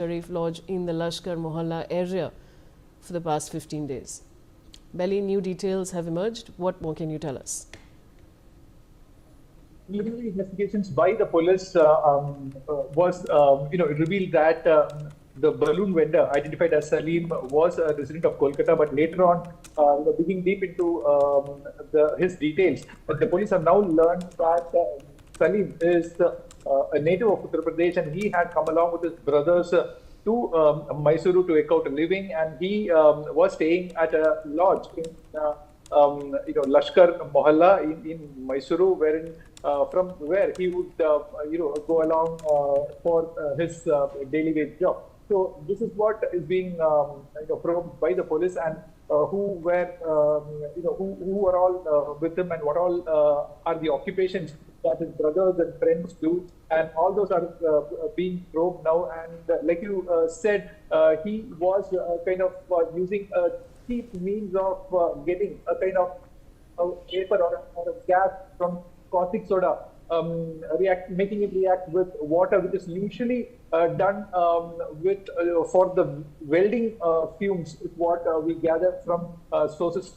Sharif Lodge in the Lashkar Mohalla area for the past 15 days. Belly, new details have emerged. What more can you tell us? Preliminary investigations by the police revealed that the balloon vendor identified as Saleem was a resident of Kolkata, but later on, digging deep into his details, the police have now learned that Saleem is a native of Uttar Pradesh, and he had come along with his brothers to Mysuru to take out a living, and he was staying at a lodge in Lashkar Mohalla in Mysuru, wherein from where he would go along for his daily wage job. So this is what is being probed by the police, and who were who were all with him, and what all are the occupations that his brothers and friends do, and all those are being probed now. And like you said, he was kind of using a cheap means of getting a kind of vapor or a gas from caustic soda, making it react with water, which is usually done with for the welding fumes, is what we gather from sources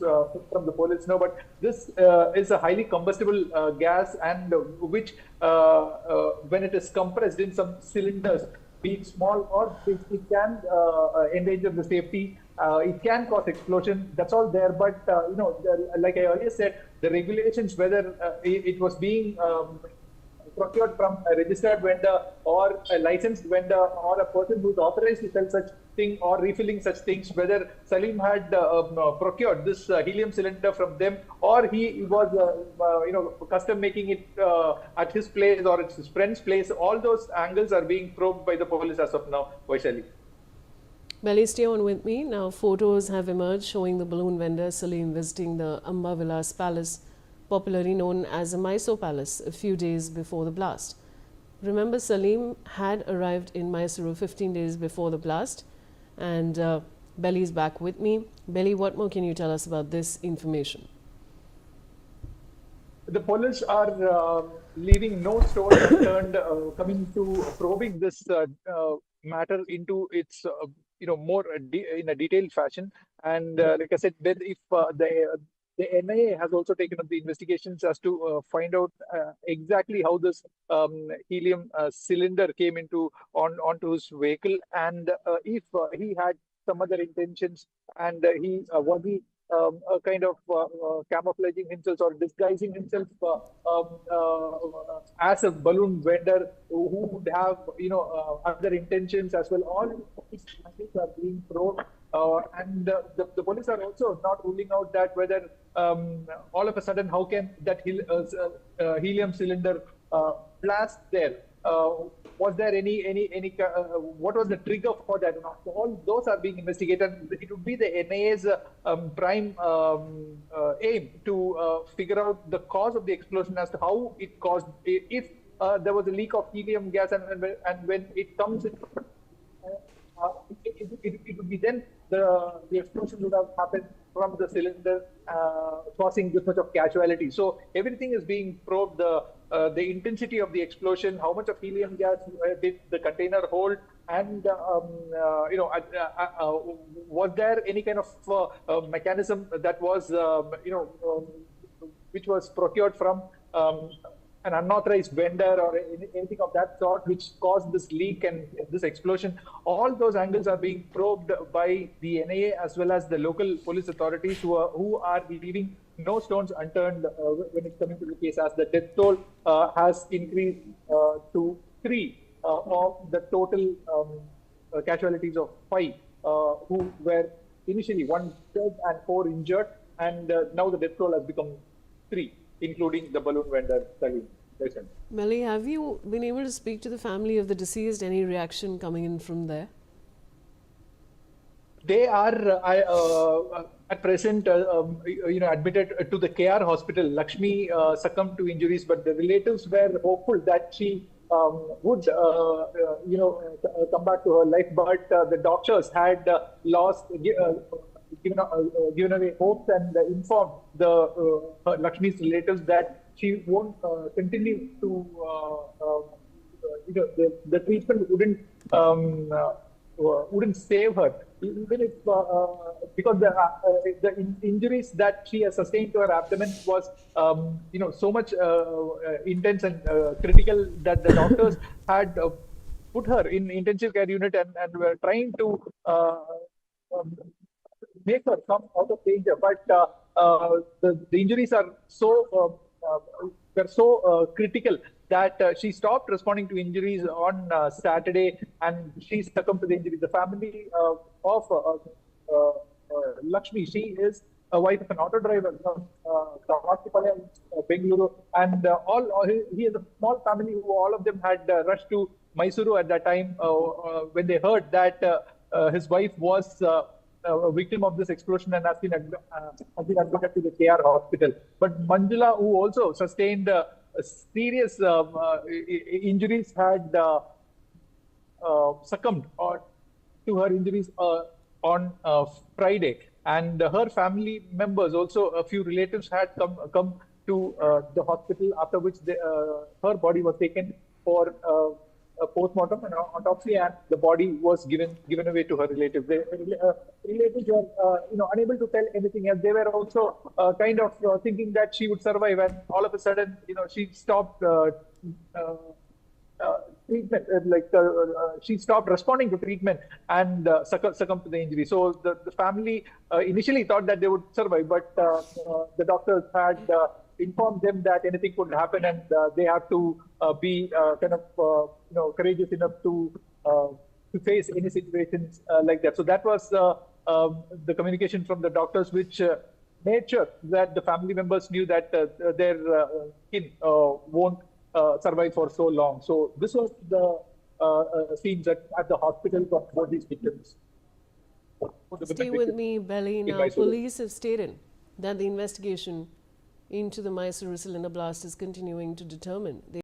from the police now. But this is a highly combustible gas, and which when it is compressed in some cylinders, be it small or big, it can endanger the safety. It can cause explosion. That's all there. But like I earlier said, the regulations, whether it was being procured from a registered vendor or a licensed vendor or a person who's authorized to sell such thing or refilling such things, whether Saleem had procured this helium cylinder from them, or he was custom making it at his place or at his friend's place, all those angles are being probed by the police as of now. Vaishali. Belly, stay on with me. Now, photos have emerged showing the balloon vendor Saleem visiting the Amba Vilas Palace, popularly known as the Mysore Palace, a few days before the blast. Remember, Saleem had arrived in Mysuru 15 days before the blast, and Belly is back with me. Belly, what more can you tell us about this information? The police are leaving no stone unturned, coming to probing this matter into its more in a detailed fashion. And like I said, then if the NIA has also taken up the investigations as to find out exactly how this helium cylinder came onto his vehicle, and if he had some other intentions, and he was he a kind of camouflaging himself or disguising himself as a balloon vendor who would have other intentions as well. All these things are being probed, and the police are also not ruling out that whether all of a sudden how can that helium cylinder blast there. Was there any what was the trigger for that? All those are being investigated. It would be the NIA's prime aim to figure out the cause of the explosion as to how it caused. If there was a leak of helium gas, and when it comes in, it would be then the explosion would have happened from the cylinder, causing this much of casualty. So everything is being probed. The intensity of the explosion, how much of helium gas did the container hold, and was there any kind of mechanism that was which was procured from an unauthorized vendor or anything of that sort, which caused this leak and this explosion. All those angles are being probed by the NIA as well as the local police authorities, who are leaving no stones unturned when it's coming to the case, as the death toll has increased to 3 of the total casualties of 5 who were initially 1 dead and 4 injured, and now the death toll has become 3, including the balloon vendor, Saleem. Melly, have you been able to speak to the family of the deceased? Any reaction coming in from there? They are at present, admitted to the KR hospital. Lakshmi succumbed to injuries, but the relatives were hopeful that she would, come back to her life. But the doctors had given away hopes, and informed Lakshmi's relatives that she won't continue to, the treatment wouldn't wouldn't save her, even if because the injuries that she has sustained to her abdomen was so much intense and critical that the doctors had put her in intensive care unit and were trying to um, make her come out of danger. But the injuries are were so critical that she stopped responding to injuries on Saturday, and she succumbed to the injuries. The family of Lakshmi, she is a wife of an auto driver from Bengaluru, and he has a small family who all of them had rushed to Mysuru at that time when they heard that his wife was a victim of this explosion and has been admitted to the KR hospital. But Manjula, who also sustained serious injuries, had succumbed to her injuries on Friday, and her family members, also a few relatives, had come to the hospital. After which her body was taken for a postmortem and autopsy, and the body was given away to her relatives. Relatives were unable to tell anything else. They were also kind of thinking that she would survive, and all of a sudden, she stopped. Treatment, she stopped responding to treatment and succumbed to the injury. So the family initially thought that they would survive, but the doctors had informed them that anything could happen, and they have to be courageous enough to face any situations like that. So that was the communication from the doctors, which made sure that the family members knew that their kin won't survive for so long. So this was the scenes at the hospital for both these victims. Stay with me, Belly. Now, Mysuru. police have stated that the investigation into the Mysore cylinder blast is continuing to determine the